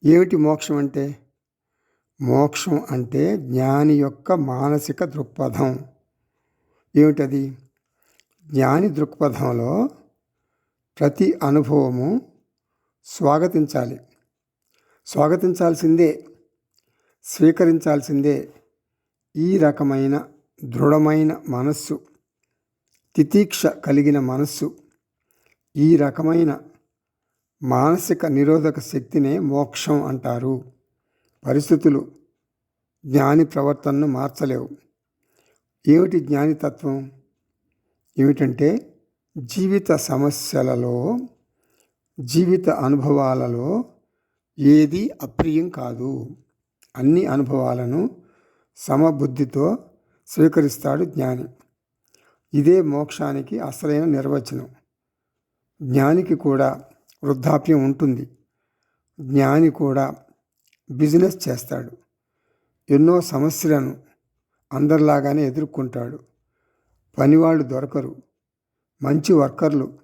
ఏమిటి మోక్షం అంటే? మోక్షం అంటే జ్ఞాని యొక్క మానసిక దృక్పథం. ఏమిటది? జ్ఞాని దృక్పథంలో ప్రతి అనుభవము స్వాగతించాల్సిందే, స్వీకరించాల్సిందే. ఈ రకమైన దృఢమైన మనస్సు, తితీక్ష కలిగిన మనస్సు, ఈ రకమైన మానసిక నిరోధక శక్తినే మోక్షం అంటారు. పరిస్థితులు జ్ఞాని ప్రవర్తనను మార్చలేవు. ఏమిటి జ్ఞానితత్వం? ఏమిటంటే జీవిత సమస్యలలో, జీవిత అనుభవాలలో ఏది అప్రియం కాదు. అన్ని అనుభవాలను సమబుద్ధితో స్వీకరిస్తాడు జ్ఞాని. ఇదే మోక్షానికి అసలైన నిర్వచనం. జ్ఞానికి కూడా వృద్ధాప్యం ఉంటుంది. జ్ఞాని కూడా బిజినెస్ చేస్తాడు. ఎన్నో సమస్యలను అందరిలాగానే ఎదుర్కొంటాడు. పనివాళ్ళు దొరకరు. మంచి వర్కర్లు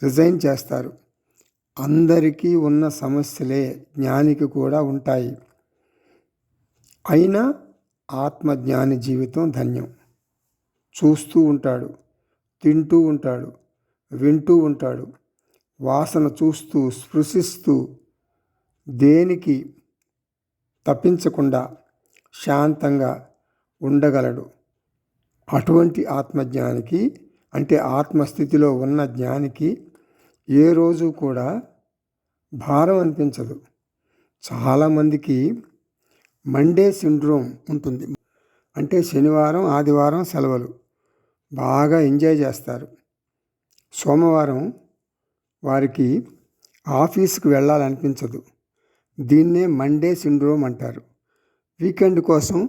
రిజైన్ చేస్తారు. అందరికీ ఉన్న సమస్యలే జ్ఞానికి కూడా ఉంటాయి. అయినా ఆత్మజ్ఞాని జీవితం ధన్యం. చూస్తూ ఉంటాడు, తింటూ ఉంటాడు, వింటూ ఉంటాడు, వాసన చూస్తూ స్పృశిస్తూ దేనికి తప్పించకుండా శాంతంగా ఉండగలడు. అటువంటి ఆత్మజ్ఞానికి, అంటే ఆత్మస్థితిలో ఉన్న జ్ఞానికి ఏ రోజు కూడా భారం అనిపించదు. చాలామందికి మండే సిండ్రోమ్ ఉంటుంది. అంటే శనివారం ఆదివారం సెలవులు బాగా ఎంజాయ్ చేస్తారు. సోమవారం వారికి ఆఫీస్కి వెళ్ళాలనిపించదు. దీన్నే మండే సిండ్రోమ్ అంటారు. వీకెండ్ కోసం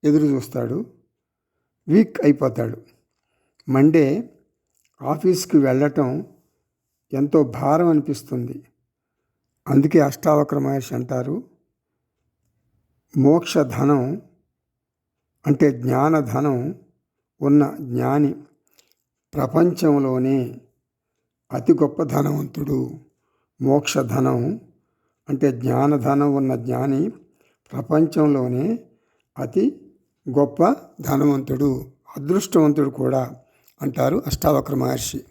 ఎదురు చూస్తాడు. వీక్ అయిపోతాడు. మండే ఆఫీస్కి వెళ్ళటం ఎంతో భారం అనిపిస్తుంది. అందుకే అష్టావక్ర మహర్షి అంటారు, మోక్షధనం అంటే జ్ఞానధనం ఉన్న జ్ఞాని ప్రపంచంలోనే అతి గొప్ప ధనవంతుడు. మోక్షధనం అంటే జ్ఞానధనం ఉన్న జ్ఞాని ప్రపంచంలోనే అతి గొప్ప ధనవంతుడు, అదృష్టవంతుడు కూడా అంటారు అష్టావక్ర మహర్షి.